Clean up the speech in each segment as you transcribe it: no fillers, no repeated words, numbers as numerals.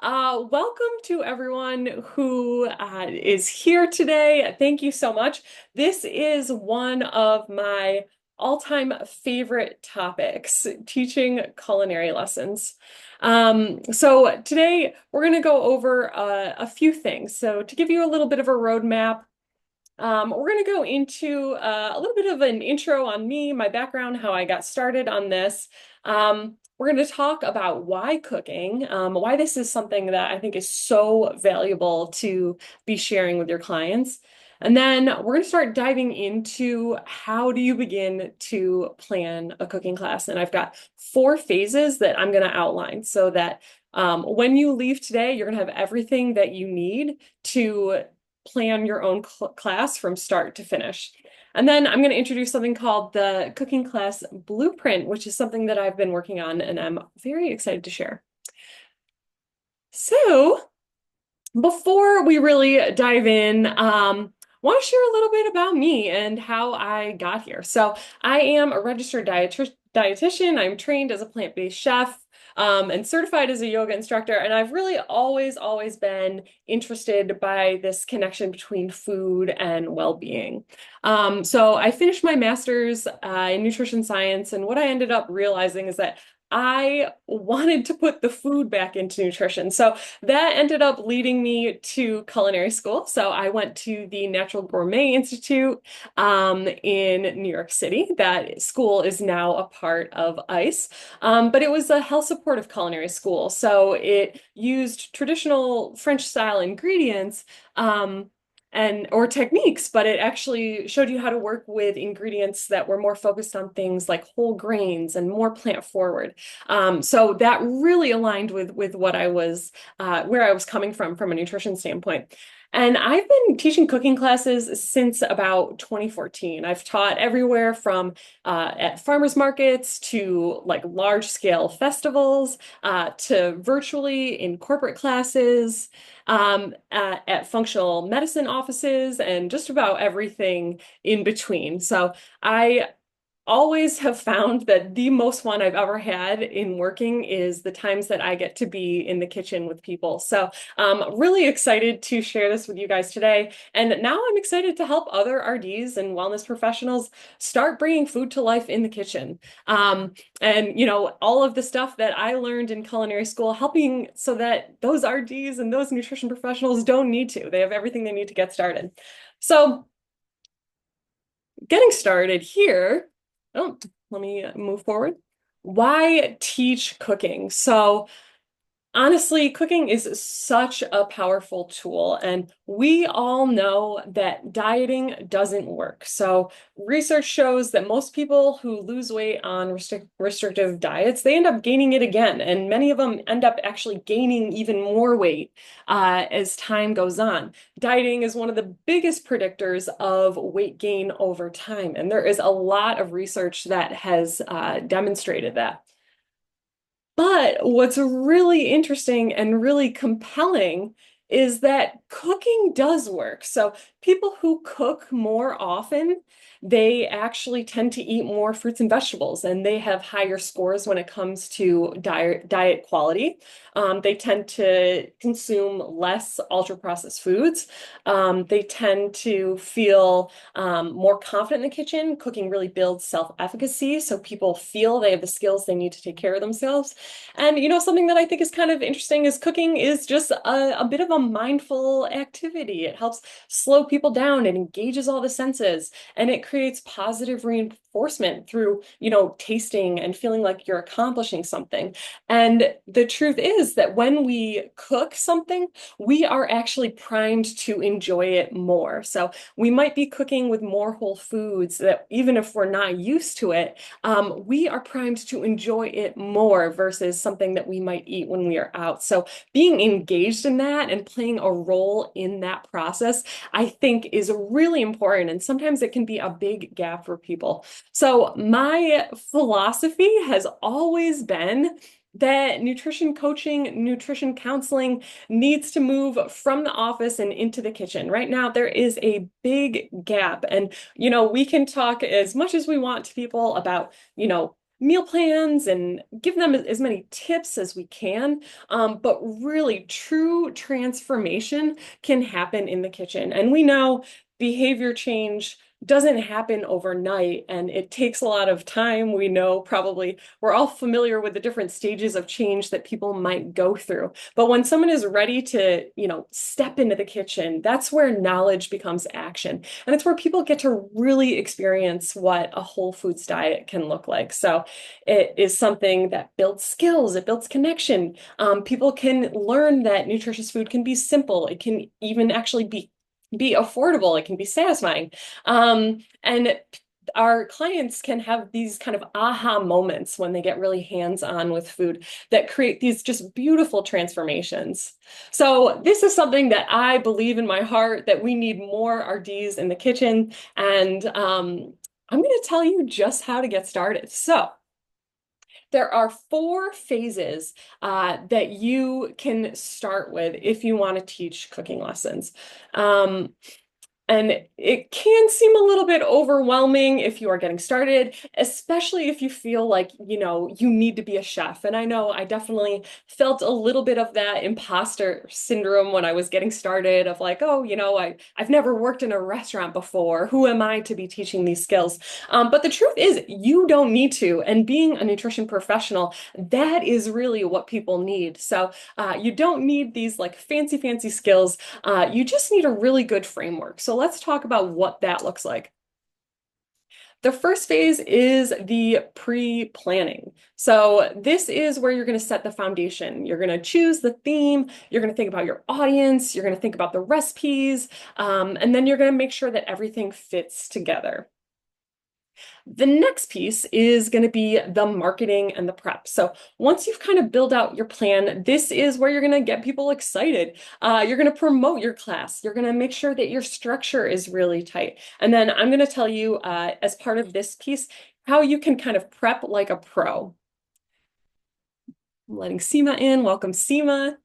Welcome to everyone who is here today. Thank you so much. This is one of my all-time favorite topics, teaching culinary lessons. So today we're going to go over a few things. So to give you a little bit of a roadmap, we're going to go into a little bit of an intro on me, my background, how I got started on this. We're going to talk about why cooking, why this is something that I think is so valuable to be sharing with your clients. And then we're going to start diving into how do you begin to plan a cooking class. And I've got 4 phases that I'm going to outline so that when you leave today, you're going to have everything that you need to plan your own class from start to finish. And then I'm going to introduce something called the Cooking Class Blueprint, which is something that I've been working on and I'm very excited to share. So before we really dive in, want to share a little bit about me and how I got here. So I am a registered dietitian. I'm trained as a plant-based chef. And certified as a yoga instructor. And I've really always been interested by this connection between food and well-being. So I finished my master's in nutrition science, and what I ended up realizing is that I wanted to put the food back into nutrition. So that ended up leading me to culinary school. So I went to the Natural Gourmet Institute in New York City. That school is now a part of ICE. But it was a health supportive culinary school. So it used traditional French style ingredients and or techniques, but it actually showed you how to work with ingredients that were more focused on things like whole grains and more plant forward. So that really aligned with what I was where I was coming from a nutrition standpoint. And I've been teaching cooking classes since about 2014. I've taught everywhere from at farmers markets to like large scale festivals to virtually in corporate classes, at functional medicine offices, and just about everything in between. So I always have found that the most fun I've ever had in working is the times that I get to be in the kitchen with people. So really excited to share this with you guys today. And now I'm excited to help other RDs and wellness professionals start bringing food to life in the kitchen. And, you know, all of the stuff that I learned in culinary school, helping so that those RDs and those nutrition professionals don't need to. They have everything they need to get started. So getting started here. Oh, let me move forward. Why teach cooking? So honestly, cooking is such a powerful tool, and we all know that dieting doesn't work. So, research shows that most people who lose weight on restrictive diets, they end up gaining it again, and many of them end up actually gaining even more weight as time goes on. Dieting is one of the biggest predictors of weight gain over time, and there is a lot of research that has demonstrated that. But what's really interesting and really compelling is that cooking does work. So people who cook more often, they actually tend to eat more fruits and vegetables, and they have higher scores when it comes to diet quality. They tend to consume less ultra processed foods. They tend to feel more confident in the kitchen. Cooking really builds self-efficacy, so people feel they have the skills they need to take care of themselves. And you know, something that I think is kind of interesting is cooking is just a bit of a mindful activity. It helps slow people down, it engages all the senses, and it creates positive reinforcement through, you know, tasting and feeling like you're accomplishing something. And the truth is that when we cook something, we are actually primed to enjoy it more. So we might be cooking with more whole foods that even if we're not used to it, we are primed to enjoy it more versus something that we might eat when we are out. So being engaged in that and playing a role in that process, I think is really important. And sometimes it can be a big gap for people. So my philosophy has always been that nutrition coaching, nutrition counseling needs to move from the office and into the kitchen. Right now, there is a big gap. And, you know, we can talk as much as we want to people about, you know, meal plans and give them as many tips as we can. But really, true transformation can happen in the kitchen. And we know behavior change doesn't happen overnight and it takes a lot of time. We know probably we're all familiar with the different stages of change that people might go through. But when someone is ready to, step into the kitchen, that's where knowledge becomes action. And it's where people get to really experience what a whole foods diet can look like. So it is something that builds skills, it builds connection. People can learn that nutritious food can be simple. It can even actually be affordable. It can be satisfying. And our clients can have these kind of aha moments when they get really hands-on with food that create these just beautiful transformations. So this is something that I believe in my heart that we need more RDs in the kitchen. And I'm going to tell you just how to get started. So there are four phases that you can start with if you want to teach cooking lessons. Um, and it can seem a little bit overwhelming if you are getting started, especially if you feel like, you need to be a chef. And I know I definitely felt a little bit of that imposter syndrome when I was getting started of like, oh, I've never worked in a restaurant before. Who am I to be teaching these skills? But the truth is you don't need to. And being a nutrition professional, that is really what people need. So you don't need these like fancy skills. You just need a really good framework. So let's talk about what that looks like. The first phase is the pre-planning. So this is where you're going to set the foundation. You're going to choose the theme. You're going to think about your audience. You're going to think about the recipes. And then you're going to make sure that everything fits together. The next piece is going to be the marketing and the prep. So once you've kind of built out your plan, this is where you're going to get people excited. You're going to promote your class. You're going to make sure that your structure is really tight. And then I'm going to tell you, as part of this piece, how you can kind of prep like a pro. I'm letting Seema in. Welcome, Seema.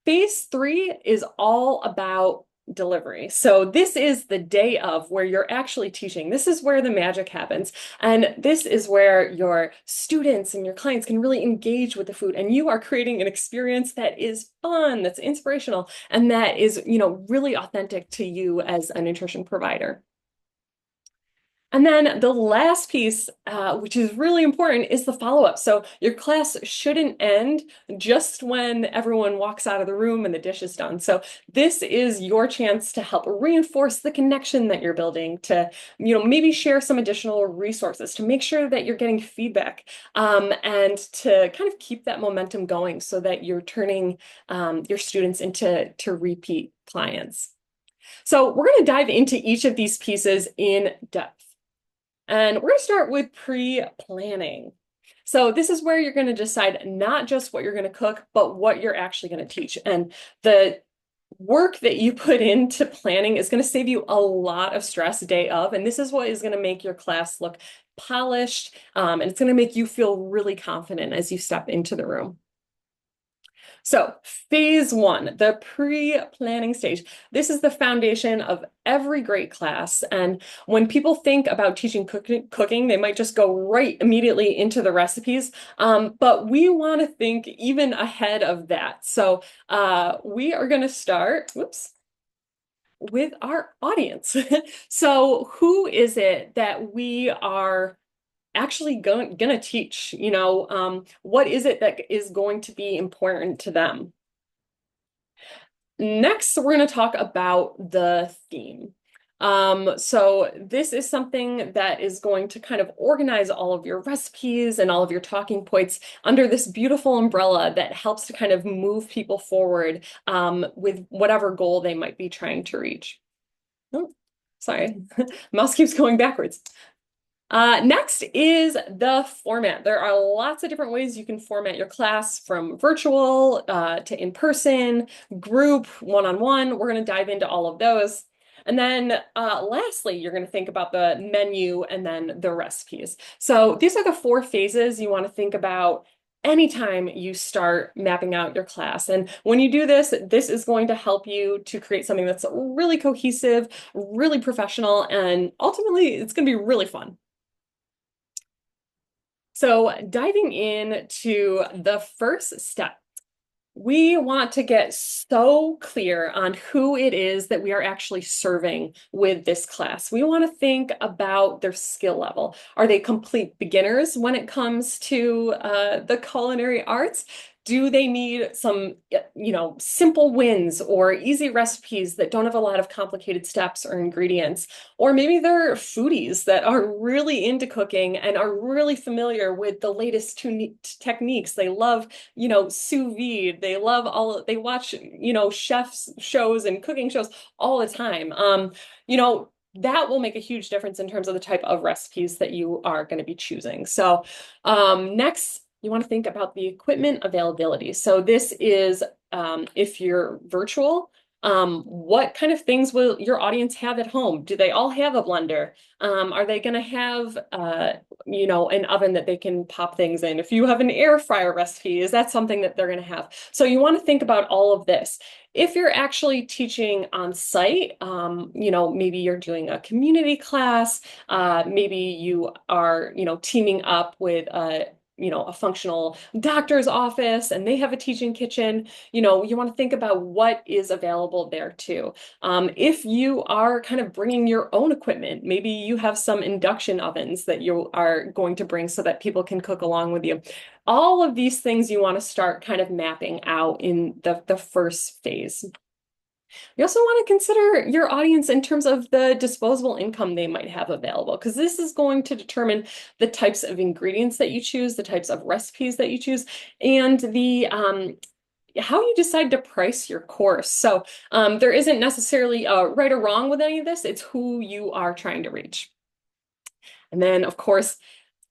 Phase 3 is all about delivery. So this is the day of where you're actually teaching. This is where the magic happens. And this is where your students and your clients can really engage with the food. And you are creating an experience that is fun, that's inspirational, and that is, really authentic to you as a nutrition provider. And then the last piece, which is really important, is the follow-up. So your class shouldn't end just when everyone walks out of the room and the dish is done. So this is your chance to help reinforce the connection that you're building, to, maybe share some additional resources, to make sure that you're getting feedback, and to kind of keep that momentum going so that you're turning your students into repeat clients. So we're going to dive into each of these pieces in depth. And we're going to start with pre-planning. So this is where you're going to decide not just what you're going to cook, but what you're actually going to teach. And the work that you put into planning is going to save you a lot of stress day of. And this is what is going to make your class look polished. And it's going to make you feel really confident as you step into the room. So phase 1, the pre-planning stage. This is the foundation of every great class. And when people think about teaching cooking, they might just go right immediately into the recipes. But we want to think even ahead of that. So we are going to start, with our audience. So who is it that we are actually going to teach? What is it that is going to be important to them? Next, we're going to talk about the theme. So this is something that is going to kind of organize all of your recipes and all of your talking points under this beautiful umbrella that helps to kind of move people forward with whatever goal they might be trying to reach. Oh, sorry, mouse keeps going backwards. Next is the format. There are lots of different ways you can format your class, from virtual to in-person, group, one-on-one. We're going to dive into all of those. And then lastly, you're going to think about the menu and then the recipes. So these are the 4 phases you want to think about anytime you start mapping out your class. And when you do this, this is going to help you to create something that's really cohesive, really professional, and ultimately it's going to be really fun. So diving into the first step, we want to get so clear on who it is that we are actually serving with this class. We want to think about their skill level. Are they complete beginners when it comes to the culinary arts? Do they need some, simple wins or easy recipes that don't have a lot of complicated steps or ingredients? Or maybe they're foodies that are really into cooking and are really familiar with the latest techniques. They love sous vide. They watch, chefs shows and cooking shows all the time. That will make a huge difference in terms of the type of recipes that you are going to be choosing. So, next, you want to think about the equipment availability. So this is, if you're virtual, what kind of things will your audience have at home? Do they all have a blender? Are they going to have, an oven that they can pop things in? If you have an air fryer recipe, is that something that they're going to have? So you want to think about all of this. If you're actually teaching on site, maybe you're doing a community class, maybe you are, teaming up with a functional doctor's office and they have a teaching kitchen. You want to think about what is available there too. If you are kind of bringing your own equipment, maybe you have some induction ovens that you are going to bring so that people can cook along with you. All of these things you want to start kind of mapping out in the first phase. You also want to consider your audience in terms of the disposable income they might have available, because this is going to determine the types of ingredients that you choose, the types of recipes that you choose, and the how you decide to price your course. So there isn't necessarily a right or wrong with any of this. It's who you are trying to reach. And then, of course,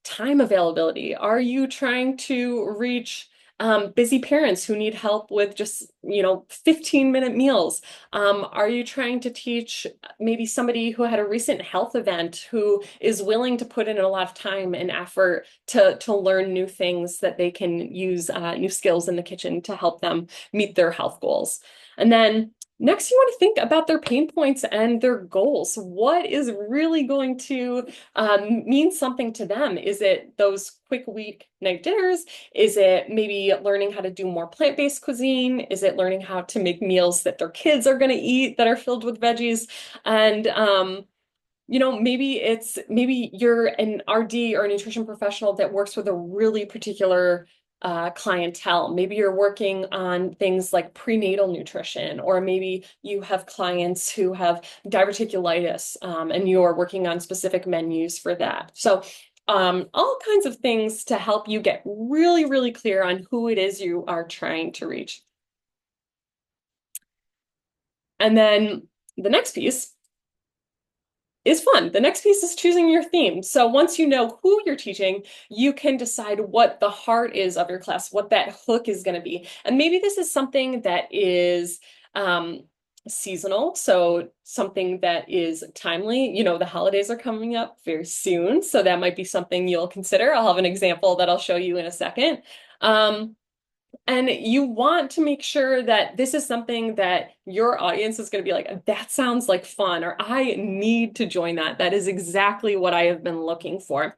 time availability. Are you trying to reach busy parents who need help with just, 15-minute meals? Are you trying to teach maybe somebody who had a recent health event who is willing to put in a lot of time and effort to learn new things that they can use, new skills in the kitchen to help them meet their health goals? And then next, you want to think about their pain points and their goals. What is really going to mean something to them? Is it those quick weeknight dinners? Is it maybe learning how to do more plant-based cuisine? Is it learning how to make meals that their kids are going to eat that are filled with veggies? And maybe you're an RD or a nutrition professional that works with a really particular clientele. Maybe you're working on things like prenatal nutrition, or maybe you have clients who have diverticulitis, and you're working on specific menus for that. So all kinds of things to help you get really, really clear on who it is you are trying to reach. And then the next piece is fun. The next piece is choosing your theme. So once you know who you're teaching, you can decide what the heart is of your class, what that hook is going to be. And maybe this is something that is seasonal, so something that is timely. The holidays are coming up very soon, so that might be something you'll consider. I'll have an example that I'll show you in a second. And you want to make sure that this is something that your audience is going to be like, that sounds like fun, or I need to join that. That is exactly what I have been looking for.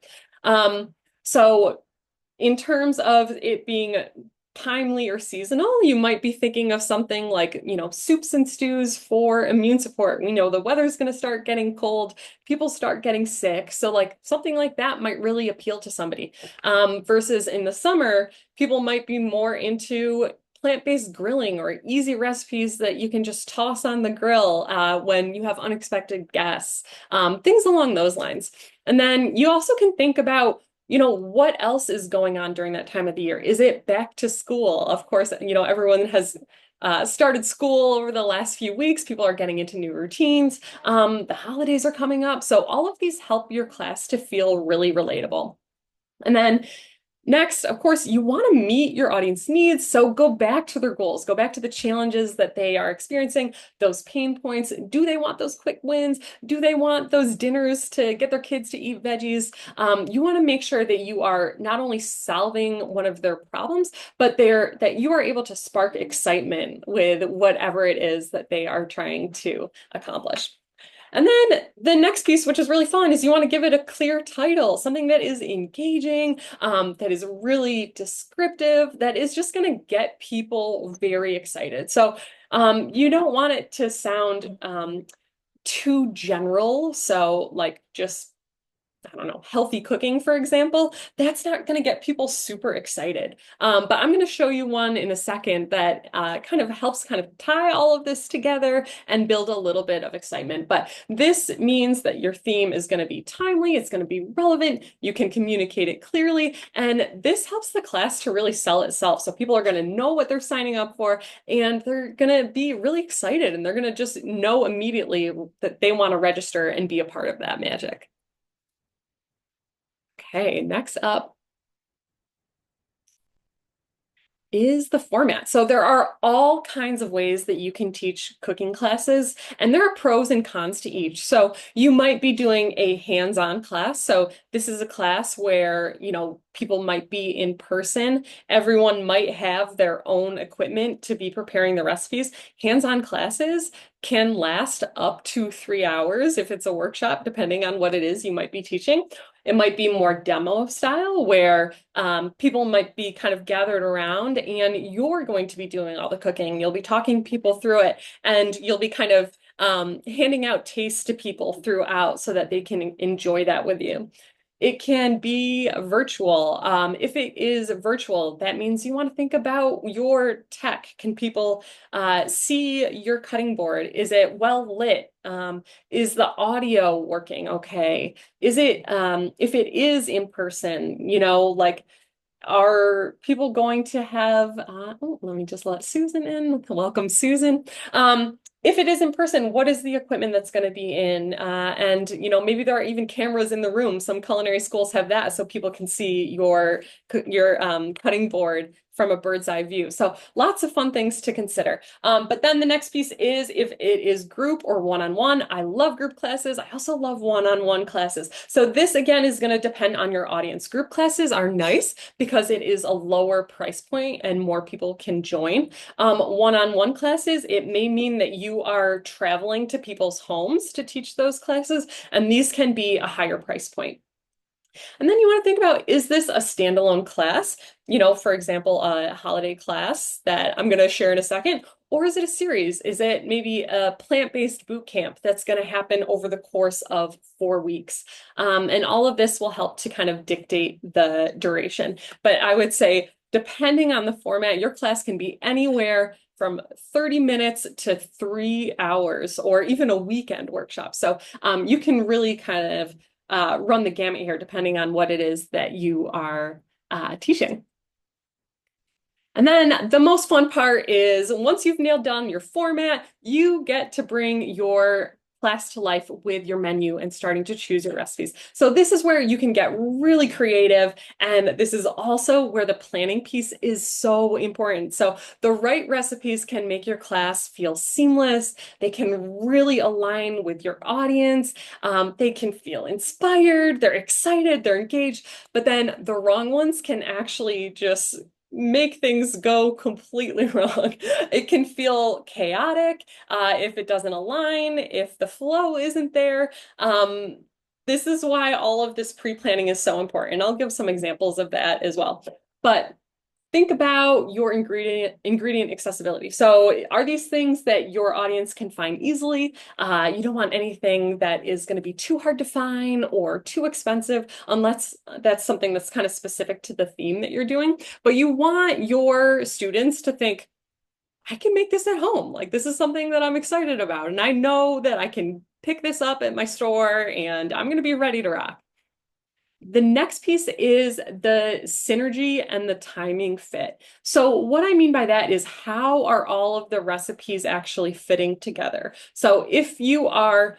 So in terms of it being timely or seasonal, you might be thinking of something like, soups and stews for immune support. We know the weather's going to start getting cold, people start getting sick. So like something like that might really appeal to somebody. Versus in the summer, people might be more into plant-based grilling or easy recipes that you can just toss on the grill when you have unexpected guests, things along those lines. And then you also can think about what else is going on during that time of the year? Is it back to school? Of course, everyone has started school over the last few weeks. People are getting into new routines. The holidays are coming up. So all of these help your class to feel really relatable. And then next, of course, you want to meet your audience needs. So go back to their goals, go back to the challenges that they are experiencing, those pain points. Do they want those quick wins? Do they want those dinners to get their kids to eat veggies? You want to make sure that you are not only solving one of their problems, but that you are able to spark excitement with whatever it is that they are trying to accomplish. And then the next piece, which is really fun, is you want to give it a clear title, something that is engaging, that is really descriptive, that is just going to get people very excited. So you don't want it to sound too general. So like just I don't know, healthy cooking, for example, that's not going to get people super excited. But I'm going to show you one in a second that kind of helps kind of tie all of this together and build a little bit of excitement. But this means that your theme is going to be timely, it's going to be relevant, you can communicate it clearly, and this helps the class to really sell itself. So people are going to know what they're signing up for, and they're going to be really excited, and they're going to just know immediately that they want to register and be a part of that magic. Okay, next up is the format. So there are all kinds of ways that you can teach cooking classes, and there are pros and cons to each. So you might be doing a hands-on class. So this is a class where, people might be in person. Everyone might have their own equipment to be preparing the recipes. Hands-on classes can last up to 3 hours if it's a workshop, depending on what it is you might be teaching. It might be more demo style where people might be kind of gathered around and you're going to be doing all the cooking. You'll be talking people through it and you'll be kind of handing out tastes to people throughout so that they can enjoy that with you. It can be virtual. If it is virtual, that means you want to think about your tech. Can people see your cutting board? Is it well lit? Is the audio working okay? Is it, if it is in person, like are people going to have, oh, let me just let Susan in. Welcome, Susan. If it is in person, what is the equipment that's going to be in? And, maybe there are even cameras in the room. Some culinary schools have that so people can see your cutting board from a bird's eye view. So lots of fun things to consider. But then the next piece is if it is group or one-on-one. I love group classes. I also love one-on-one classes. So this again is going to depend on your audience. Group classes are nice because it is a lower price point and more people can join. One-on-one classes, it may mean that you are traveling to people's homes to teach those classes, and these can be a higher price point. And then you want to think about, is this a standalone class? For example, a holiday class that I'm going to share in a second, or is it a series? Is it maybe a plant-based boot camp that's going to happen over the course of 4 weeks? And all of this will help to kind of dictate the duration. But I would say, depending on the format, your class can be anywhere from 30 minutes to 3 hours, or even a weekend workshop. So you can really kind of run the gamut here, depending on what it is that you are teaching. And then the most fun part is once you've nailed down your format, you get to bring your class to life with your menu and starting to choose your recipes. So this is where you can get really creative, and this is also where the planning piece is so important. So the right recipes can make your class feel seamless. They can really align with your audience. They can feel inspired, they're excited, they're engaged, but then the wrong ones can actually just make things go completely wrong. It can feel chaotic if it doesn't align, if the flow isn't there. This is why all of this pre-planning is so important. I'll give some examples of that as well. But think about your ingredient accessibility. So are these things that your audience can find easily? You don't want anything that is going to be too hard to find or too expensive, unless that's something that's kind of specific to the theme that you're doing. But you want your students to think, I can make this at home. Like, this is something that I'm excited about. And I know that I can pick this up at my store and I'm going to be ready to rock. The next piece is the synergy and the timing fit. So what I mean by that is, how are all of the recipes actually fitting together? So if you are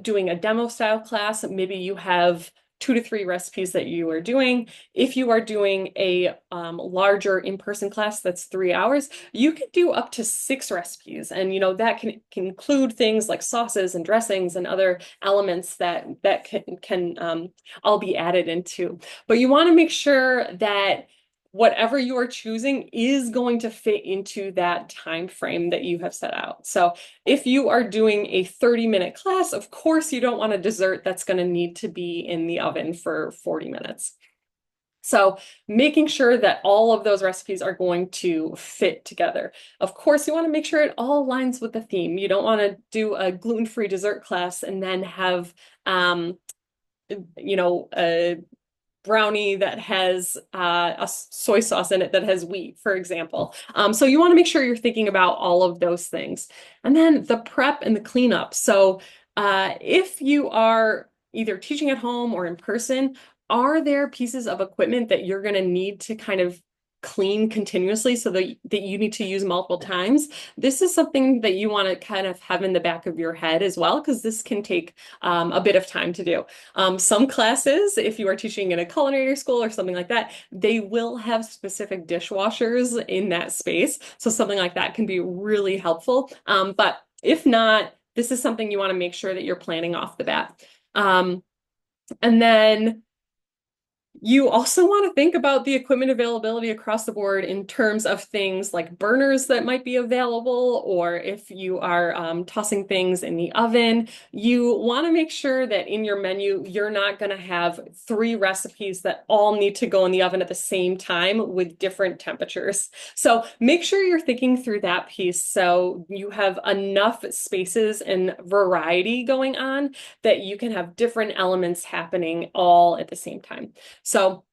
doing a demo style class, maybe you have 2 to 3 recipes that you are doing. If you are doing a larger in-person class that's 3 hours, you could do up to 6 recipes. And that can include things like sauces and dressings and other elements that can all be added into. But you want to make sure that whatever you are choosing is going to fit into that time frame that you have set out. So if you are doing a 30-minute class, of course you don't want a dessert that's going to need to be in the oven for 40 minutes. So making sure that all of those recipes are going to fit together. Of course, you want to make sure it all aligns with the theme. You don't want to do a gluten-free dessert class and then have, um, a brownie that has a soy sauce in it that has wheat, for example. So you want to make sure you're thinking about all of those things. And then the prep and the cleanup. So if you are either teaching at home or in person, are there pieces of equipment that you're going to need to kind of clean continuously so that you need to use multiple times? This is something that you want to kind of have in the back of your head as well, because this can take a bit of time to do. Some classes, if you are teaching in a culinary school or something like that, they will have specific dishwashers in that space. So something like that can be really helpful. But if not, this is something you want to make sure that you're planning off the bat. And then you also want to think about the equipment availability across the board in terms of things like burners that might be available, or if you are tossing things in the oven, you want to make sure that in your menu, you're not going to have 3 recipes that all need to go in the oven at the same time with different temperatures. So make sure you're thinking through that piece so you have enough spaces and variety going on that you can have different elements happening all at the same time. So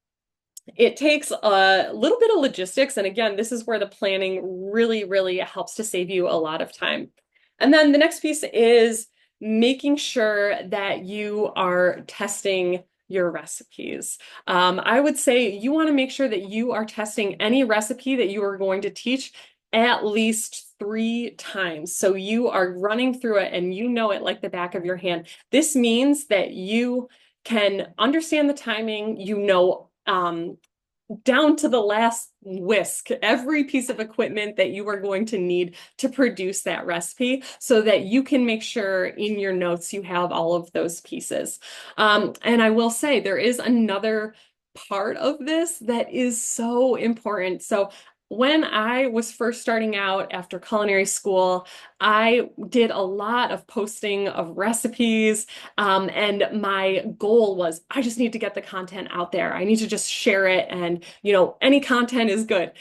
it takes a little bit of logistics. And again, this is where the planning really, really helps to save you a lot of time. And then the next piece is making sure that you are testing your recipes. I would say you want to make sure that you are testing any recipe that you are going to teach at least 3 times. So you are running through it and you know it like the back of your hand. This means that you can understand the timing, down to the last whisk, every piece of equipment that you are going to need to produce that recipe so that you can make sure in your notes you have all of those pieces. And I will say there is another part of this that is so important. So when I was first starting out after culinary school, I did a lot of posting of recipes, and my goal was I just need to get the content out there. I need to just share it, and any content is good.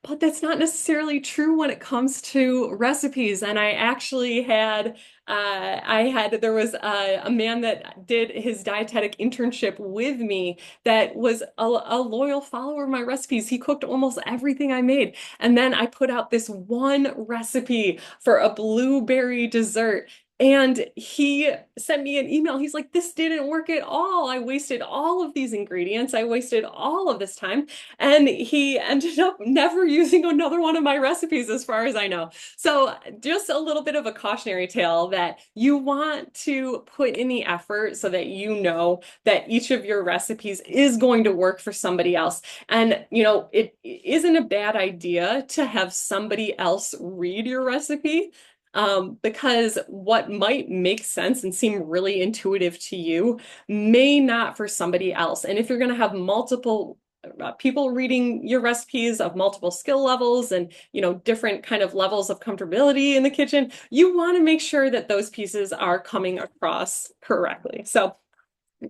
But that's not necessarily true when it comes to recipes. And I actually had there was a man that did his dietetic internship with me that was a loyal follower of my recipes. He cooked almost everything I made. And then I put out this one recipe for a blueberry dessert. And he sent me an email. He's like, this didn't work at all. I wasted all of these ingredients. I wasted all of this time. And he ended up never using another one of my recipes, as far as I know. So just a little bit of a cautionary tale that you want to put in the effort so that you know that each of your recipes is going to work for somebody else. And, it isn't a bad idea to have somebody else read your recipe. Because what might make sense and seem really intuitive to you may not for somebody else. And if you're going to have multiple people reading your recipes of multiple skill levels and different kind of levels of comfortability in the kitchen, you want to make sure that those pieces are coming across correctly. So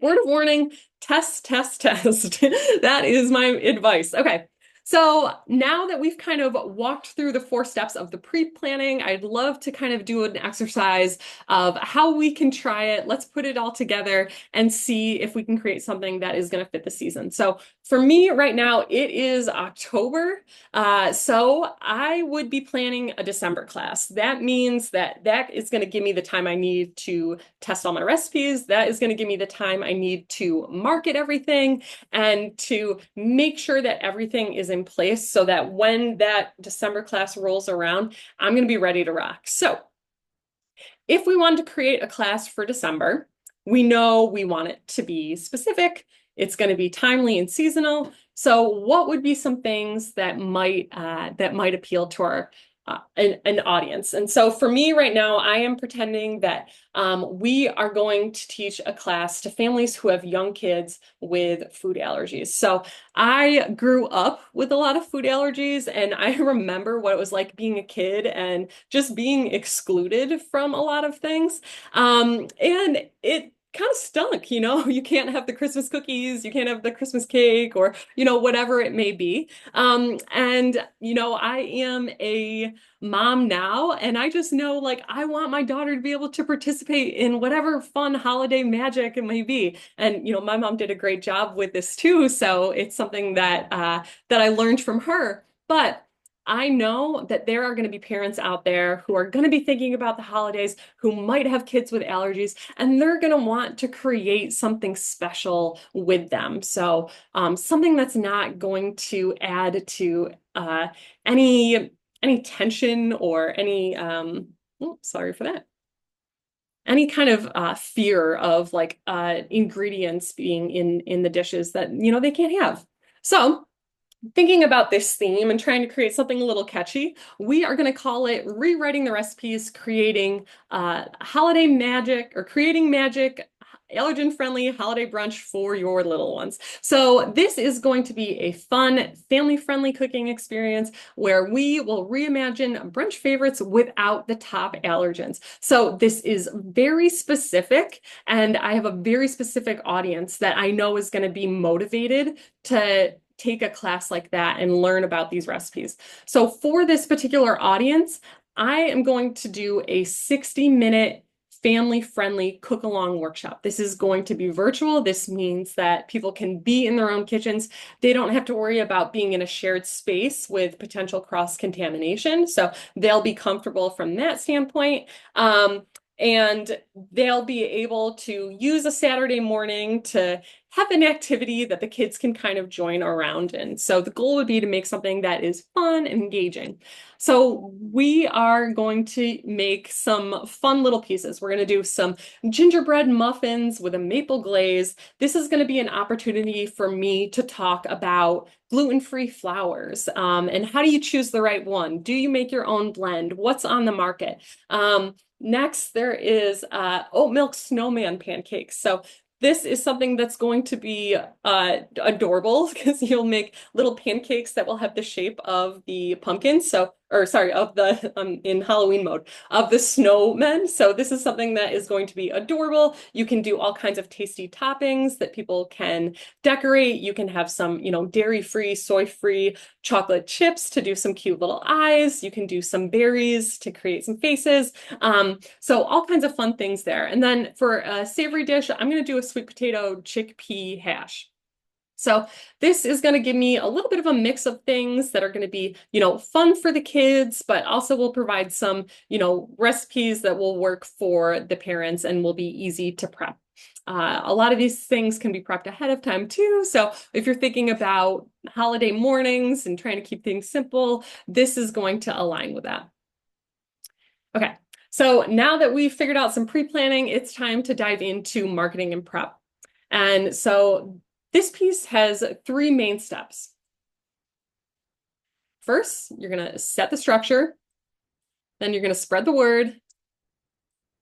word of warning, test, test, test. That is my advice. Okay. So now that we've kind of walked through the 4 steps of the pre-planning, I'd love to kind of do an exercise of how we can try it. Let's put it all together and see if we can create something that is going to fit the season. So for me right now, it is October. So I would be planning a December class. That means that is going to give me the time I need to test all my recipes. That is going to give me the time I need to market everything and to make sure that everything is in place so that when that December class rolls around, I'm going to be ready to rock. So if we want to create a class for December, we know we want it to be specific. It's going to be timely and seasonal. So what would be some things that might appeal to an audience. And so for me right now, I am pretending that we are going to teach a class to families who have young kids with food allergies. So I grew up with a lot of food allergies, and I remember what it was like being a kid and just being excluded from a lot of things. And it kind of stunk, you know, you can't have the Christmas cookies, you can't have the Christmas cake, or, you know, whatever it may be. And, you know, I am a mom now, and I just know like I want my daughter to be able to participate in whatever fun holiday magic it may be. And, you know, my mom did a great job with this too. So it's something that I learned from her. But I know that there are going to be parents out there who are going to be thinking about the holidays, who might have kids with allergies, and they're going to want to create something special with them. So, something that's not going to add to any any tension or any oh, sorry for that. Any kind of fear of like ingredients being in the dishes that you know they can't have. So thinking about this theme and trying to create something a little catchy, we are going to call it Rewriting the Recipes, Creating Holiday Magic or Creating Magic Allergen-Friendly Holiday Brunch for your little ones. So this is going to be a fun, family-friendly cooking experience where we will reimagine brunch favorites without the top allergens. So this is very specific, and I have a very specific audience that I know is going to be motivated to take a class like that and learn about these recipes. So for this particular audience, I am going to do a 60-minute family-friendly cook-along workshop. This is going to be virtual. This means that people can be in their own kitchens. They don't have to worry about being in a shared space with potential cross-contamination. So they'll be comfortable from that standpoint. And they'll be able to use a Saturday morning to have an activity that the kids can kind of join around in. So the goal would be to make something that is fun and engaging. So we are going to make some fun little pieces. We're going to do some gingerbread muffins with a maple glaze. This is going to be an opportunity for me to talk about gluten-free flours, and how do you choose the right one? Do you make your own blend? What's on the market? Next, there is oat milk snowman pancakes. So this is something that's going to be adorable because you'll make little pancakes that will have the shape of the pumpkins. So, or sorry, of the in Halloween mode of the snowmen. So this is something that is going to be adorable. You can do all kinds of tasty toppings that people can decorate. You can have some, you know, dairy-free, soy-free chocolate chips to do some cute little eyes. You can do some berries to create some faces. So all kinds of fun things there. And then for a savory dish, I'm going to do a sweet potato chickpea hash. So this is going to give me a little bit of a mix of things that are going to be, you know, fun for the kids, but also will provide some, you know, recipes that will work for the parents and will be easy to prep. A lot of these things can be prepped ahead of time too. So if you're thinking about holiday mornings and trying to keep things simple, this is going to align with that. Okay, so now that we've figured out some pre-planning, it's time to dive into marketing and prep. And so this piece has three main steps. First, you're going to set the structure, then you're going to spread the word,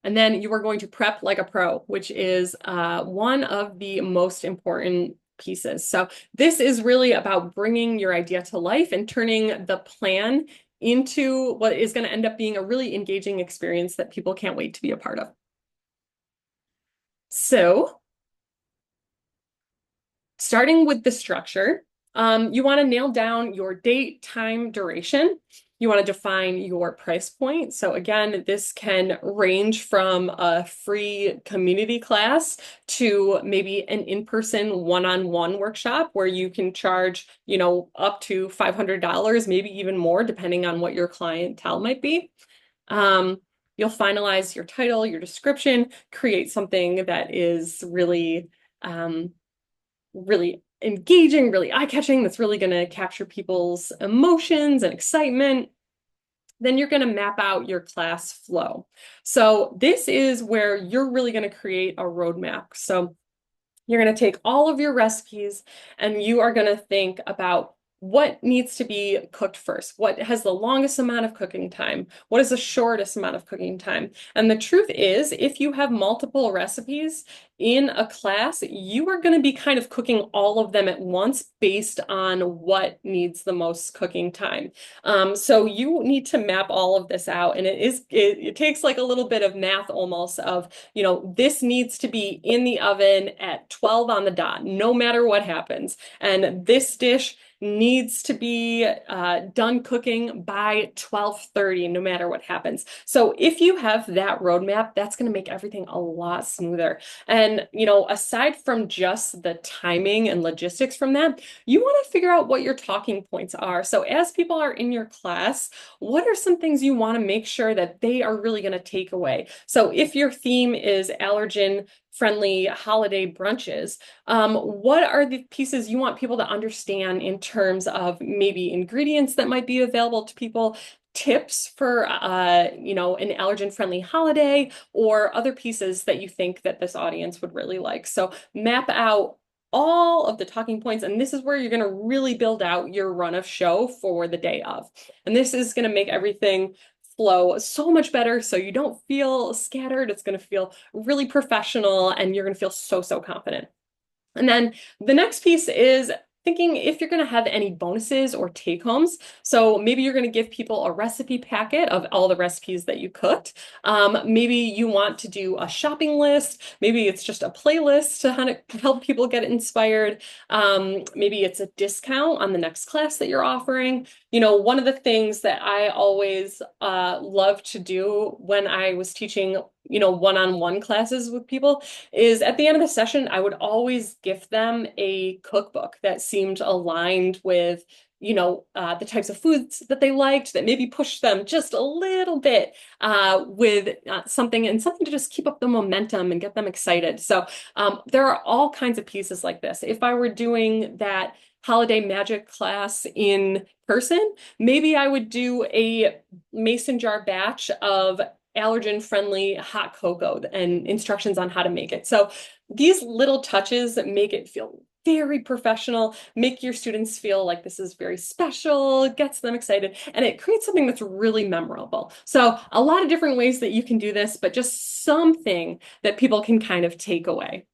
and then you are going to prep like a pro, which is one of the most important pieces. So this is really about bringing your idea to life and turning the plan into what is going to end up being a really engaging experience that people can't wait to be a part of. So starting with the structure, you want to nail down your date, time, duration. You want to define your price point. So again, this can range from a free community class to maybe an in-person one-on-one workshop where you can charge, you know, up to $500, maybe even more, depending on what your clientele might be. You'll finalize your title, your description, create something that is really, really engaging, really eye-catching, that's really going to capture people's emotions and excitement. Then you're going to map out your class flow. So this is where you're really going to create a roadmap. So you're going to take all of your recipes and you are going to think about what needs to be cooked first? What has the longest amount of cooking time? What is the shortest amount of cooking time? And the truth is, if you have multiple recipes in a class, you are going to be kind of cooking all of them at once based on what needs the most cooking time. So you need to map all of this out, and it takes like a little bit of math almost of, this needs to be in the oven at 12 on the dot, no matter what happens. And this dish needs to be done cooking by 12:30, no matter what happens. So if you have that roadmap, that's going to make everything a lot smoother. And, aside from just the timing and logistics from that, you want to figure out what your talking points are. So as people are in your class, what are some things you want to make sure that they are really going to take away? So if your theme is allergen friendly holiday brunches, what are the pieces you want people to understand in terms of maybe ingredients that might be available to people, tips for an allergen-friendly holiday, or other pieces that you think that this audience would really like. So map out all of the talking points, and this is where you're going to really build out your run of show for the day of. And this is going to make everything flow so much better so you don't feel scattered. It's going to feel really professional and you're going to feel so confident. And then the next piece is thinking if you're going to have any bonuses or take homes. So maybe you're going to give people a recipe packet of all the recipes that you cooked. Maybe you want to do a shopping list. Maybe it's just a playlist to help people get inspired. Maybe it's a discount on the next class that you're offering. One of the things that I always love to do when I was teaching, one-on-one classes with people is at the end of the session, I would always gift them a cookbook that seemed aligned with, the types of foods that they liked, that maybe pushed them just a little bit with something to just keep up the momentum and get them excited. So there are all kinds of pieces like this. If I were doing that holiday magic class in person, maybe I would do a mason jar batch of allergen-friendly hot cocoa and instructions on how to make it. So these little touches make it feel very professional, make your students feel like this is very special, gets them excited, and it creates something that's really memorable. So a lot of different ways that you can do this, but just something that people can kind of take away.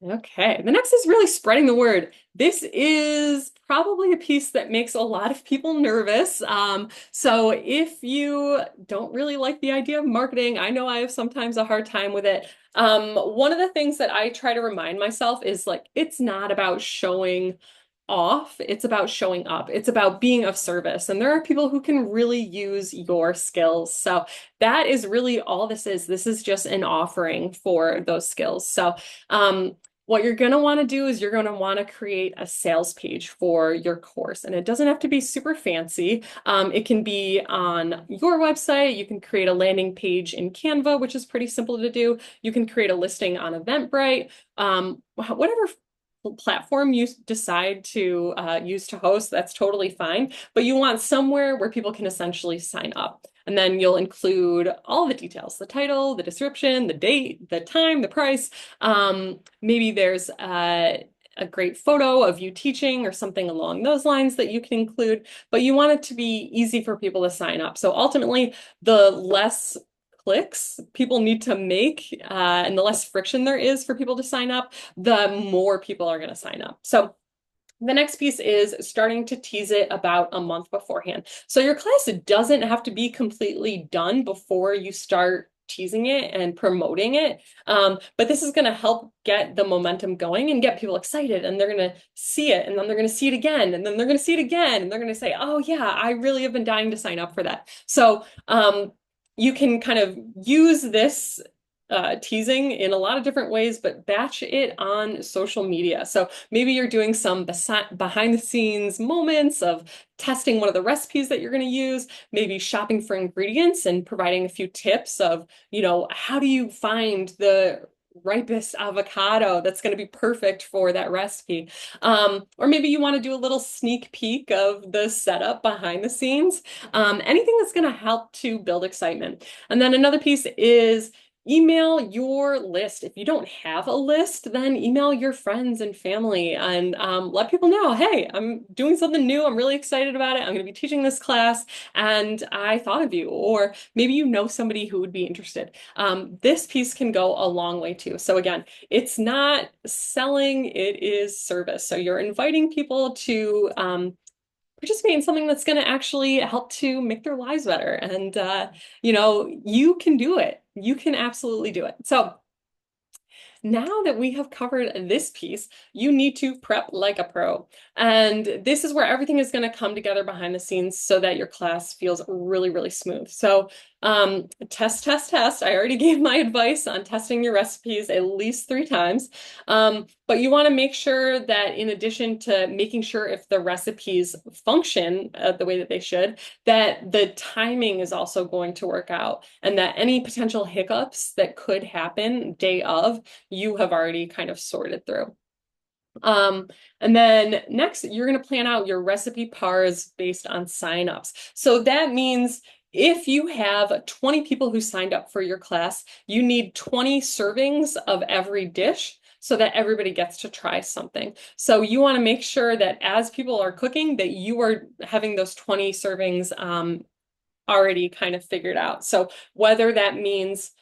Okay, the next is really spreading the word. This is probably a piece that makes a lot of people nervous. So if you don't really like the idea of marketing, I know I have sometimes a hard time with it. One of the things that I try to remind myself is like, it's not about showing off, it's about showing up. It's about being of service. And there are people who can really use your skills. So that is really all this is. This is just an offering for those skills. So what you're going to want to do is you're going to want to create a sales page for your course. And it doesn't have to be super fancy. It can be on your website. You can create a landing page in Canva, which is pretty simple to do. You can create a listing on Eventbrite. Whatever platform you decide to use to host, that's totally fine. But you want somewhere where people can essentially sign up. And then you'll include all the details, the title, the description, the date, the time, the price. Maybe there's a great photo of you teaching or something along those lines that you can include, but you want it to be easy for people to sign up. So ultimately, the less clicks people need to make and the less friction there is for people to sign up, the more people are going to sign up. So the next piece is starting to tease it about a month beforehand. So your class doesn't have to be completely done before you start teasing it and promoting it. But this is going to help get the momentum going and get people excited, and they're going to see it, and then they're going to see it again, and then they're going to see it again, and they're going to say, oh yeah, I really have been dying to sign up for that. So you can kind of use this teasing in a lot of different ways, but batch it on social media. So maybe you're doing some behind the scenes moments of testing one of the recipes that you're going to use, maybe shopping for ingredients and providing a few tips of, how do you find the ripest avocado that's going to be perfect for that recipe. Or maybe you want to do a little sneak peek of the setup behind the scenes. Anything that's going to help to build excitement. And then another piece is email your list. If you don't have a list, then email your friends and family and let people know, hey, I'm doing something new. I'm really excited about it. I'm going to be teaching this class and I thought of you. Or maybe you know somebody who would be interested. This piece can go a long way too. So again, it's not selling, it is service. So you're inviting people to participate in something that's going to actually help to make their lives better. And, you can do it. You can absolutely do it. So now that we have covered this piece, you need to prep like a pro. And this is where everything is going to come together behind the scenes so that your class feels really, really smooth. So test, test, test. I already gave my advice on testing your recipes at least 3 times. But you want to make sure that in addition to making sure if the recipes function the way that they should, that the timing is also going to work out and that any potential hiccups that could happen day of, you have already kind of sorted through. Um, and then next, you're going to plan out your recipe pars based on signups. So that means if you have 20 people who signed up for your class, you need 20 servings of every dish so that everybody gets to try something. So you want to make sure that as people are cooking, that you are having those 20 servings already kind of figured out. So whether that means,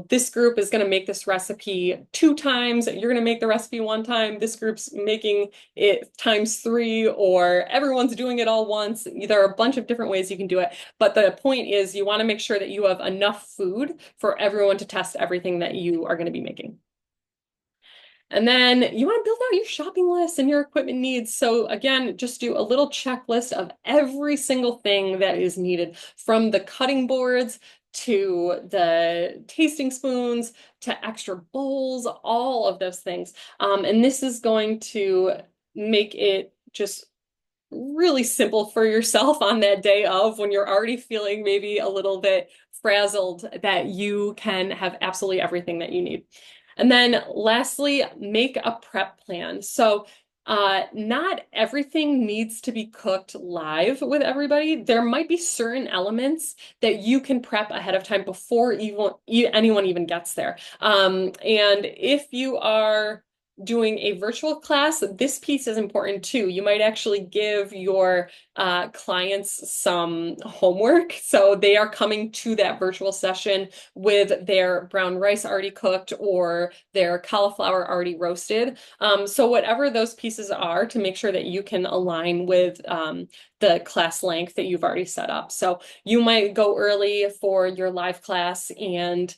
this group is going to make this recipe 2 times, you're going to make the recipe 1 time, this group's making it times 3, or everyone's doing it all once. There are a bunch of different ways you can do it. But the point is you want to make sure that you have enough food for everyone to test everything that you are going to be making. And then you want to build out your shopping list and your equipment needs. So again, just do a little checklist of every single thing that is needed, from the cutting boards to the tasting spoons to extra bowls, all of those things. And this is going to make it just really simple for yourself on that day of, when you're already feeling maybe a little bit frazzled, that you can have absolutely everything that you need. And then lastly, make a prep plan. So not everything needs to be cooked live with everybody. There might be certain elements that you can prep ahead of time before anyone even gets there. And if you are doing a virtual class, this piece is important too. You might actually give your clients some homework. So they are coming to that virtual session with their brown rice already cooked or their cauliflower already roasted. So whatever those pieces are, to make sure that you can align with the class length that you've already set up. So you might go early for your live class and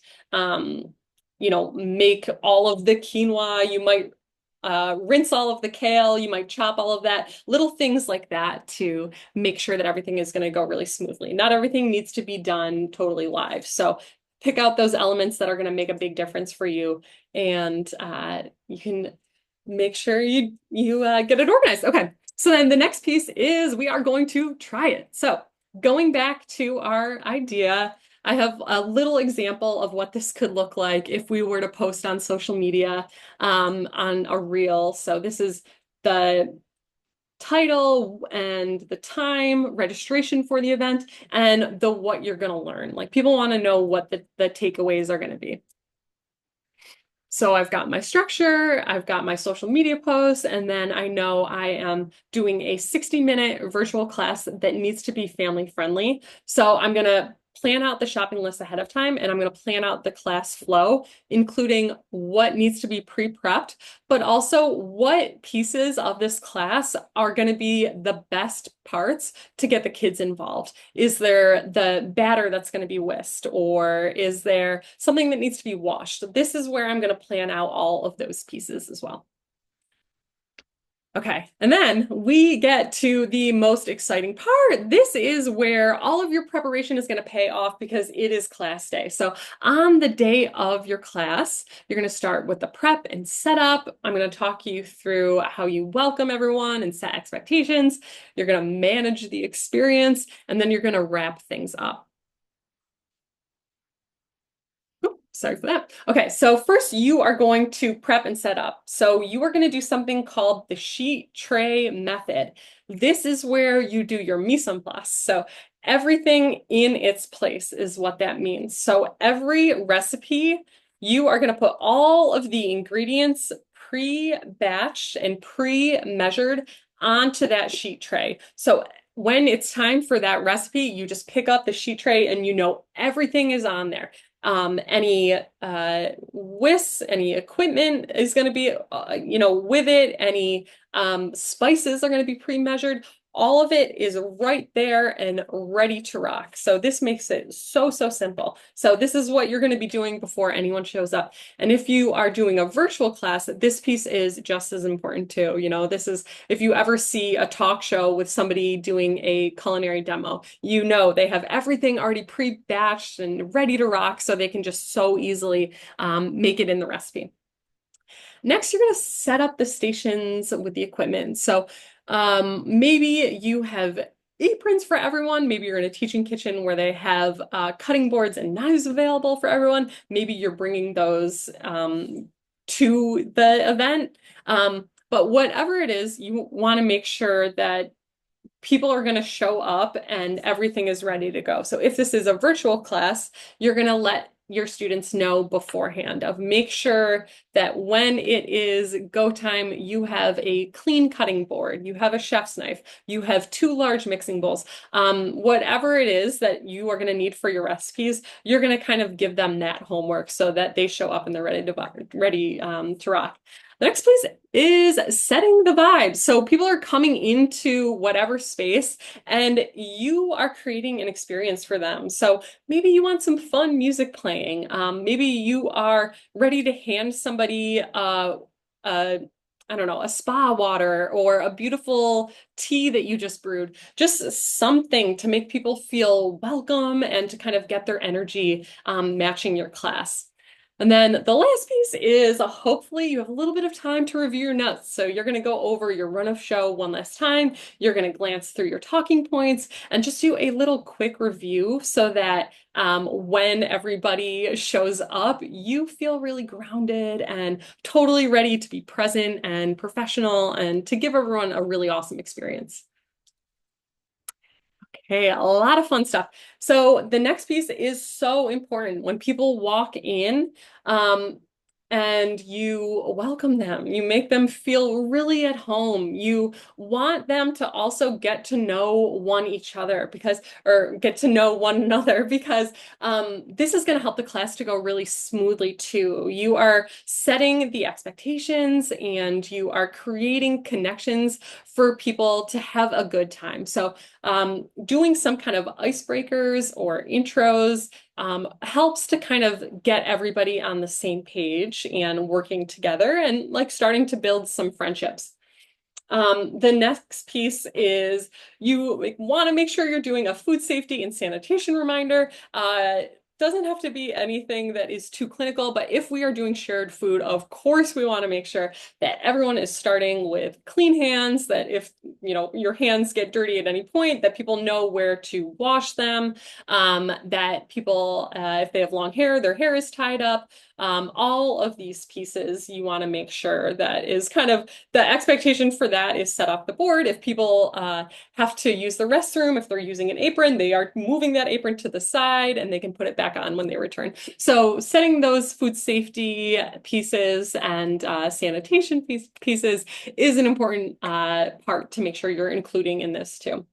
make all of the quinoa. You might rinse all of the kale. You might chop all of that. Little things like that to make sure that everything is going to go really smoothly. Not everything needs to be done totally live. So pick out those elements that are going to make a big difference for you, and you can make sure you get it organized. Okay. So then the next piece is we are going to try it. So going back to our idea, I have a little example of what this could look like if we were to post on social media on a reel. So this is the title and the time, registration for the event, and the what you're going to learn. Like, people want to know what the takeaways are going to be. So I've got my structure, I've got my social media posts, and then I know I am doing a 60-minute virtual class that needs to be family friendly. So I'm going to plan out the shopping list ahead of time, and I'm going to plan out the class flow, including what needs to be pre-prepped, but also what pieces of this class are going to be the best parts to get the kids involved. Is there the batter that's going to be whisked, or is there something that needs to be washed? This is where I'm going to plan out all of those pieces as well. Okay, and then we get to the most exciting part. This is where all of your preparation is going to pay off, because it is class day. So on the day of your class, you're going to start with the prep and setup. I'm going to talk you through how you welcome everyone and set expectations. You're going to manage the experience, and then you're going to wrap things up. Sorry for that. Okay, so first you are going to prep and set up. So you are going to do something called the sheet tray method. This is where you do your mise en place. So Everything in its place is what that means. So every recipe, you are going to put all of the ingredients pre-batched and pre-measured onto that sheet tray. So when it's time for that recipe, you just pick up the sheet tray and you know everything is on there. Any whisks, any equipment is going to be, with it. Any spices are going to be pre-measured. All of it is right there and ready to rock. So this makes it so, so simple. So this is what you're going to be doing before anyone shows up. And if you are doing a virtual class, this piece is just as important too. This is, if you ever see a talk show with somebody doing a culinary demo, they have everything already pre-batched and ready to rock so they can just so easily make it in the recipe. Next, you're going to set up the stations with the equipment. So maybe you have aprons for everyone. Maybe you're in a teaching kitchen where they have cutting boards and knives available for everyone. Maybe you're bringing those to the event. But whatever it is, you want to make sure that people are going to show up and everything is ready to go. So if this is a virtual class, you're going to let your students know beforehand of make sure that when it is go time, you have a clean cutting board, you have a chef's knife, you have two large mixing bowls. Whatever it is that you are going to need for your recipes, you're going to kind of give them that homework so that they show up and they're ready to rock. The next place is setting the vibe. So people are coming into whatever space and you are creating an experience for them. So maybe you want some fun music playing. Maybe you are ready to hand somebody I don't know, a spa water or a beautiful tea that you just brewed. Just something to make people feel welcome and to kind of get their energy matching your class. And then the last piece is hopefully you have a little bit of time to review your notes. So you're going to go over your run of show one last time. You're going to glance through your talking points and just do a little quick review so that when everybody shows up, you feel really grounded and totally ready to be present and professional and to give everyone a really awesome experience. Okay, a lot of fun stuff. So the next piece is so important when people walk in, and you welcome them. You make them feel really at home. You want them to also get to know or get to know one another because this is going to help the class to go really smoothly too. You are setting the expectations and you are creating connections for people to have a good time. So doing some kind of icebreakers or intros helps to kind of get everybody on the same page and working together and like starting to build some friendships. The next piece is you want to make sure you're doing a food safety and sanitation reminder. Doesn't have to be anything that is too clinical, but if we are doing shared food, of course, we want to make sure that everyone is starting with clean hands, that if, your hands get dirty at any point, that people know where to wash them, that people, if they have long hair, their hair is tied up. All of these pieces, you want to make sure that is kind of the expectation for that is set off the board. If people have to use the restroom, if they're using an apron, they are moving that apron to the side and they can put it back on when they return. So setting those food safety pieces and sanitation pieces is an important part to make sure you're including in this too.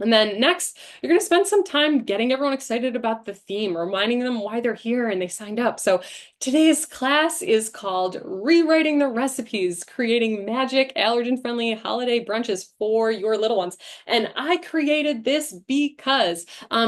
And then next, you're going to spend some time getting everyone excited about the theme, reminding them why they're here and they signed up. So today's class is called Rewriting the Recipes, Creating Magic Allergen-Friendly Holiday Brunches for Your Little Ones. And I created this because,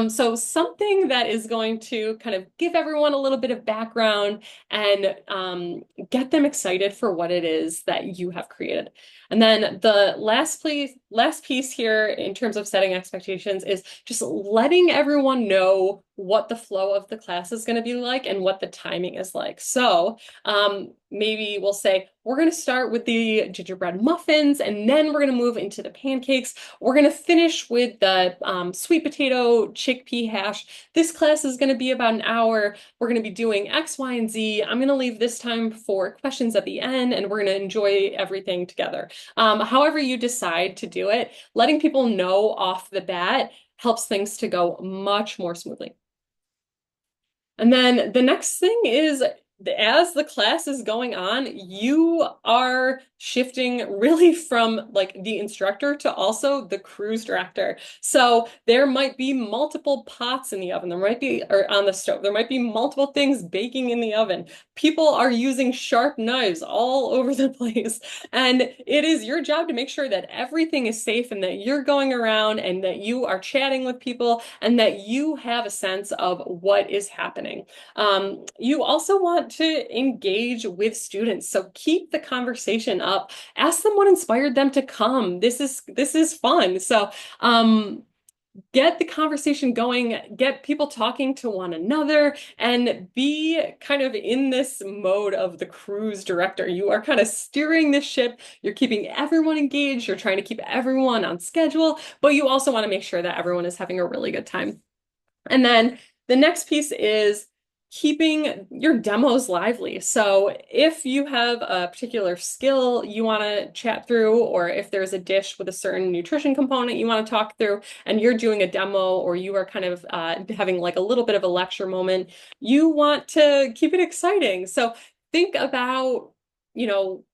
so something that is going to kind of give everyone a little bit of background and get them excited for what it is that you have created. And then the last piece here in terms of setting expectations is just letting everyone know what the flow of the class is going to be like and what the timing is like. So maybe we'll say, we're going to start with the gingerbread muffins, and then we're going to move into the pancakes. We're going to finish with the sweet potato chickpea hash. This class is going to be about an hour. We're going to be doing X, Y, and Z. I'm going to leave this time for questions at the end, and we're going to enjoy everything together. However you decide to do it, letting people know off the bat helps things to go much more smoothly. And then the next thing is, as the class is going on, you are shifting really from like the instructor to also the cruise director. So there might be multiple pots in the oven. There might be, or on the stove, there might be multiple things baking in the oven. People are using sharp knives all over the place. And it is your job to make sure that everything is safe and that you're going around and that you are chatting with people and that you have a sense of what is happening. You also want to engage with students, so keep the conversation up. Ask them what inspired them to come. This is fun. So get the conversation going, get people talking to one another, and be kind of in this mode of the cruise director. You are kind of steering the ship. You're keeping everyone engaged. You're trying to keep everyone on schedule, but you also want to make sure that everyone is having a really good time. And then the next piece is keeping your demos lively. So if you have a particular skill you want to chat through, or if there's a dish with a certain nutrition component you want to talk through, and you're doing a demo, or you are kind of having like a little bit of a lecture moment, you want to keep it exciting. So think about, you know,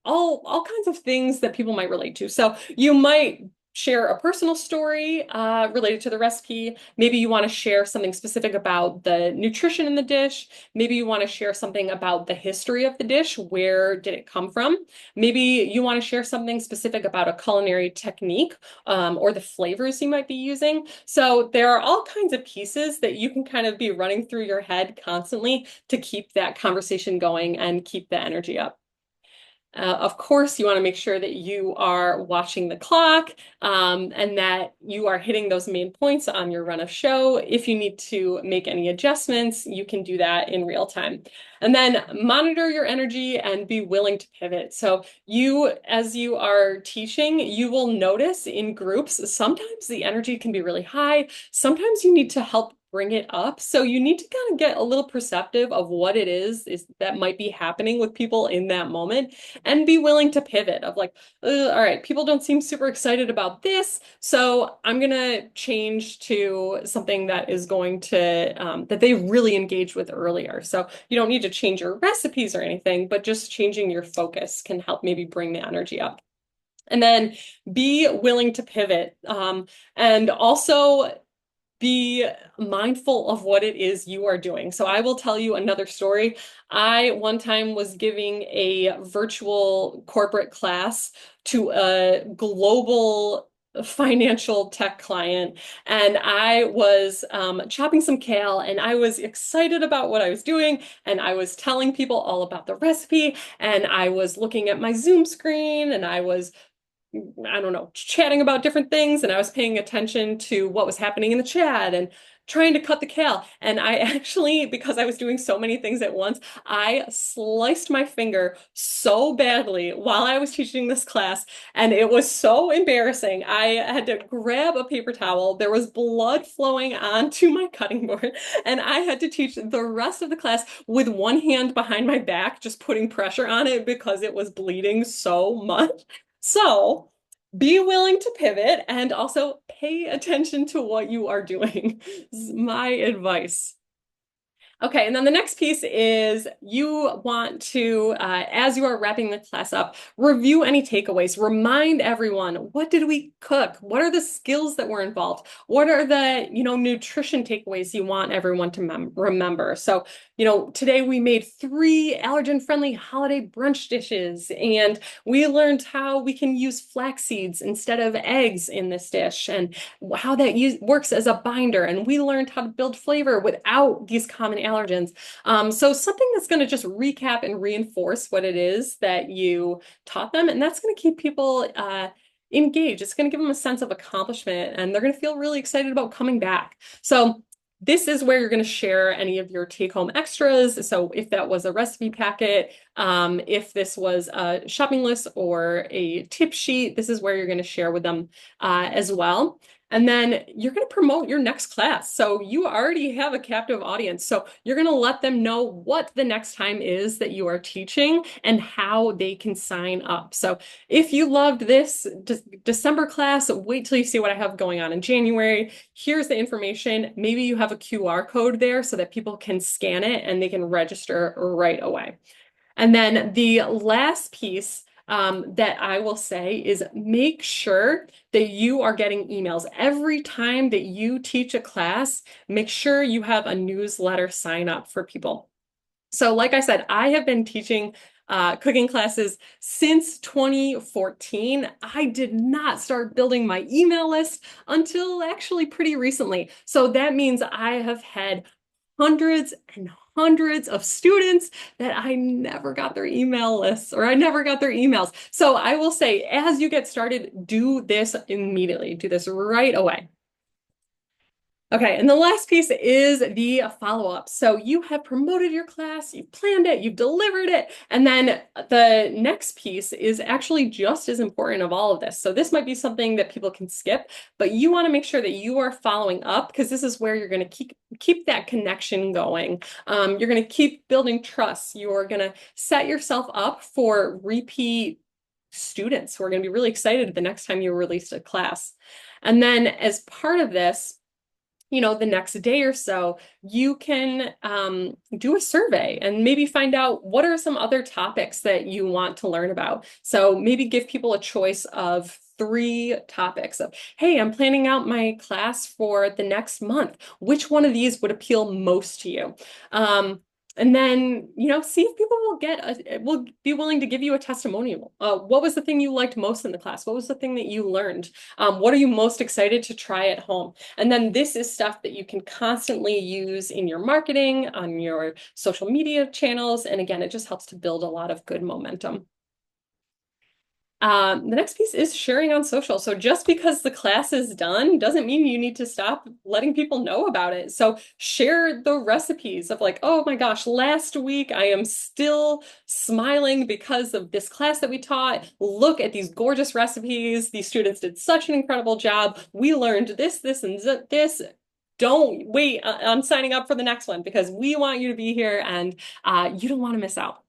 all kinds of things that people might relate to. So you might share a personal story related to the recipe. Maybe you want to share something specific about the nutrition in the dish. Maybe you want to share something about the history of the dish. Where did it come from? Maybe you want to share something specific about a culinary technique or the flavors you might be using. So there are all kinds of pieces that you can kind of be running through your head constantly to keep that conversation going and keep the energy up. Of course, you want to make sure that you are watching the clock and that you are hitting those main points on your run of show. If you need to make any adjustments, you can do that in real time. And then monitor your energy and be willing to pivot. So as you are teaching, you will notice in groups, sometimes the energy can be really high. Sometimes you need to help bring it up. So you need to kind of get a little perceptive of what it is that might be happening with people in that moment, and be willing to pivot of like, all right, people don't seem super excited about this, so I'm gonna change to something that is going to that they really engaged with earlier. So you don't need to change your recipes or anything, but just changing your focus can help maybe bring the energy up. And then be willing to pivot. And also be mindful of what it is you are doing. So I will tell you another story. I one time was giving a virtual corporate class to a global financial tech client, and I was chopping some kale, and I was excited about what I was doing, and I was telling people all about the recipe, and I was looking at my Zoom screen, and I don't know, chatting about different things, and I was paying attention to what was happening in the chat and trying to cut the kale. And I actually, because I was doing so many things at once, I sliced my finger so badly while I was teaching this class, and it was so embarrassing. I had to grab a paper towel. There was blood flowing onto my cutting board, and I had to teach the rest of the class with one hand behind my back, just putting pressure on it because it was bleeding so much. So be willing to pivot and also pay attention to what you are doing. This is my advice. Okay, and then the next piece is you want to, as you are wrapping the class up, review any takeaways. Remind everyone, what did we cook? What are the skills that were involved? What are the, nutrition takeaways you want everyone to remember? So, today we made 3 allergen-friendly holiday brunch dishes, and we learned how we can use flax seeds instead of eggs in this dish, and how that works as a binder. And we learned how to build flavor without these common allergens. So something that's going to just recap and reinforce what it is that you taught them, and that's going to keep people engaged. It's going to give them a sense of accomplishment, and they're going to feel really excited about coming back. So this is where you're going to share any of your take-home extras. So if that was a recipe packet, if this was a shopping list or a tip sheet, this is where you're going to share with them as well. And then you're going to promote your next class. So you already have a captive audience. So you're going to let them know what the next time is that you are teaching and how they can sign up. So if you loved this December class, wait till you see what I have going on in January. Here's the information. Maybe you have a QR code there so that people can scan it and they can register right away. And then the last piece that I will say is make sure that you are getting emails. Every time that you teach a class, make sure you have a newsletter sign up for people. So, like I said, I have been teaching cooking classes since 2014. I did not start building my email list until actually pretty recently. So that means I have had hundreds and hundreds of students that I never got their email lists or I never got their emails. So I will say, as you get started, do this immediately. Do this right away. Okay, and the last piece is the follow-up. So you have promoted your class, you've planned it, you've delivered it, and then the next piece is actually just as important of all of this. So this might be something that people can skip, but you want to make sure that you are following up because this is where you're going to keep that connection going. You're going to keep building trust. You're going to set yourself up for repeat students who are going to be really excited the next time you release a class. And then as part of this, the next day or so, you can do a survey and maybe find out what are some other topics that you want to learn about. So maybe give people a choice of 3 topics of, hey, I'm planning out my class for the next month. Which one of these would appeal most to you? And then, see if people will be willing to give you a testimonial. What was the thing you liked most in the class? What was the thing that you learned? What are you most excited to try at home? And then this is stuff that you can constantly use in your marketing, on your social media channels. And again, it just helps to build a lot of good momentum. The next piece is sharing on social. So just because the class is done doesn't mean you need to stop letting people know about it. So share the recipes of like, oh my gosh, last week I am still smiling because of this class that we taught. Look at these gorgeous recipes. These students did such an incredible job. We learned this, this, and this. Don't wait on signing up for the next one because we want you to be here and you don't want to miss out.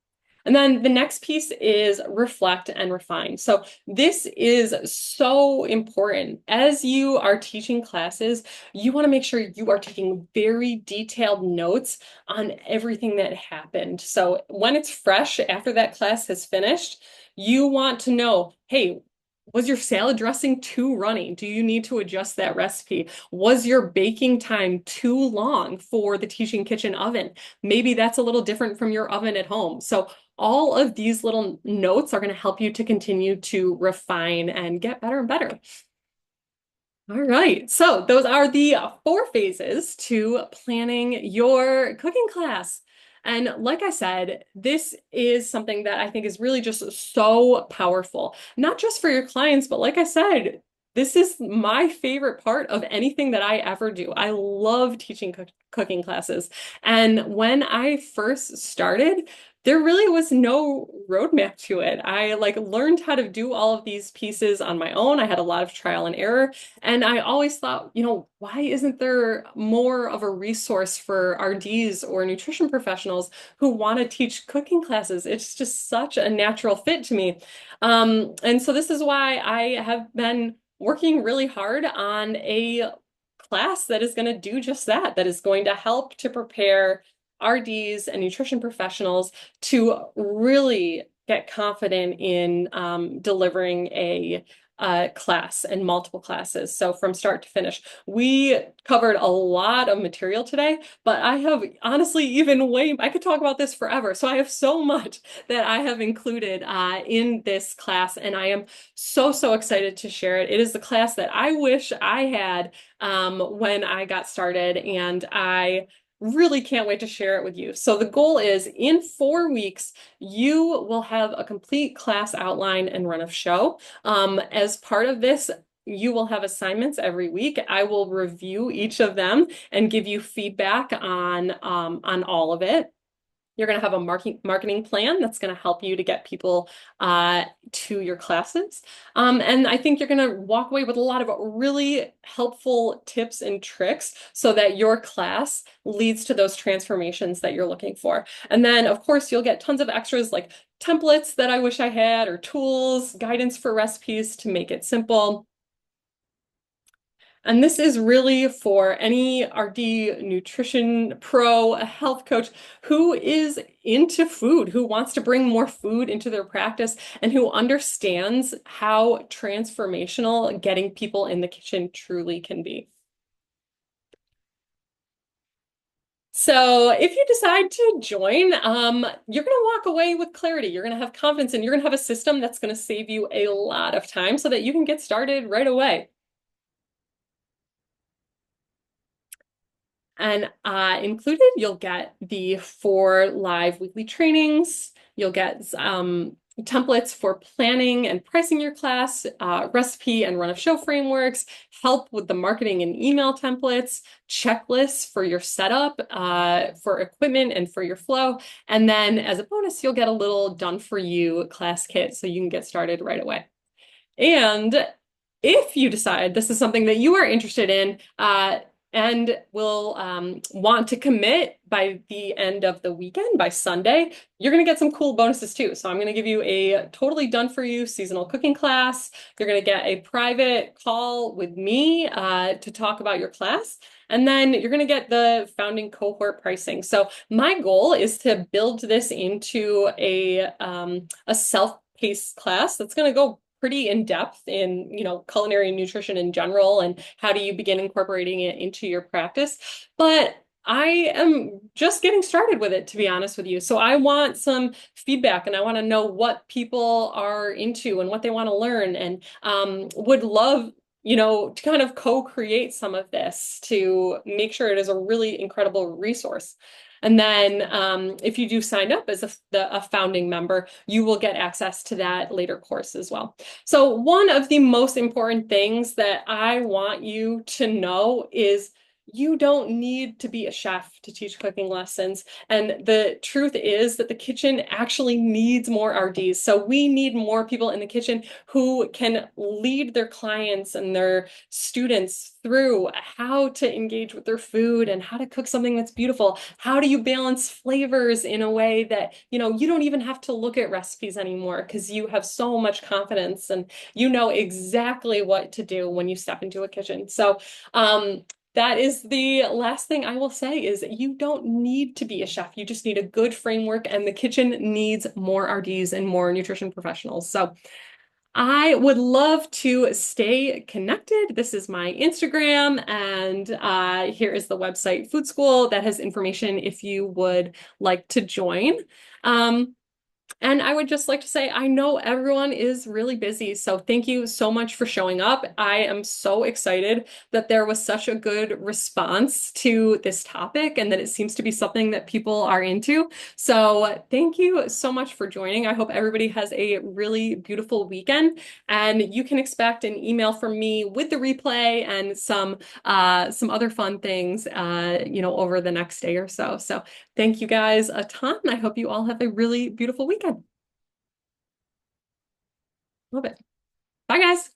And then the next piece is reflect and refine. So this is so important. As you are teaching classes, you want to make sure you are taking very detailed notes on everything that happened. So when it's fresh after that class has finished, you want to know, hey, was your salad dressing too runny? Do you need to adjust that recipe? Was your baking time too long for the teaching kitchen oven? Maybe that's a little different from your oven at home. So all of these little notes are going to help you to continue to refine and get better and better. All right, so those are the 4 phases to planning your cooking class. And like I said, this is something that I think is really just so powerful, not just for your clients, but like I said, this is my favorite part of anything that I ever do. I love teaching cooking classes. And when I first started, there really was no roadmap to it. I learned how to do all of these pieces on my own. I had a lot of trial and error. And I always thought, why isn't there more of a resource for RDs or nutrition professionals who want to teach cooking classes? It's just such a natural fit to me. And so this is why I have been working really hard on a class that is going to do just that, that is going to help to prepare RDs and nutrition professionals to really get confident in delivering a class and multiple classes. So from start to finish, we covered a lot of material today, but I have honestly I could talk about this forever. So I have so much that I have included in this class, and I am so, so excited to share it. It is the class that I wish I had when I got started, and I really can't wait to share it with you. So the goal is in 4 weeks, you will have a complete class outline and run of show. As part of this, you will have assignments every week. I will review each of them and give you feedback on all of it. You're going to have a marketing plan that's going to help you to get people to your classes. And I think you're going to walk away with a lot of really helpful tips and tricks so that your class leads to those transformations that you're looking for. And then, of course, you'll get tons of extras like templates that I wish I had, or tools, guidance for recipes to make it simple. And this is really for any RD nutrition pro, a health coach who is into food, who wants to bring more food into their practice, and who understands how transformational getting people in the kitchen truly can be. So if you decide to join, you're going to walk away with clarity. You're going to have confidence, and you're going to have a system that's going to save you a lot of time so that you can get started right away. And included, you'll get the 4 live weekly trainings. You'll get templates for planning and pricing your class, recipe and run of show frameworks, help with the marketing and email templates, checklists for your setup, for equipment and for your flow. And then as a bonus, you'll get a little done for you class kit so you can get started right away. And if you decide this is something that you are interested in, and will want to commit by the end of the weekend, by Sunday, you're going to get some cool bonuses too. So I'm going to give you a totally done for you seasonal cooking class. You're going to get a private call with me to talk about your class. And then you're going to get the founding cohort pricing. So my goal is to build this into a self-paced class that's going to go pretty in depth in, culinary and nutrition in general, and how do you begin incorporating it into your practice. But I am just getting started with it, to be honest with you. So I want some feedback, and I want to know what people are into and what they want to learn, and would love, to kind of co-create some of this to make sure it is a really incredible resource. And then if you do sign up as a founding member, you will get access to that later course as well. So one of the most important things that I want you to know is you don't need to be a chef to teach cooking lessons. And the truth is that the kitchen actually needs more RDs. So we need more people in the kitchen who can lead their clients and their students through how to engage with their food and how to cook something that's beautiful. How do you balance flavors in a way that, you don't even have to look at recipes anymore because you have so much confidence and you know exactly what to do when you step into a kitchen. So, that is the last thing I will say is you don't need to be a chef. You just need a good framework, and the kitchen needs more RDs and more nutrition professionals. So I would love to stay connected. This is my Instagram, and here is the website Food School that has information if you would like to join. And I would just like to say, I know everyone is really busy, so thank you so much for showing up. I am so excited that there was such a good response to this topic and that it seems to be something that people are into. So thank you so much for joining. I hope everybody has a really beautiful weekend, and you can expect an email from me with the replay and some other fun things, over the next day or so. So thank you guys a ton. I hope you all have a really beautiful weekend. Love it. Bye, guys.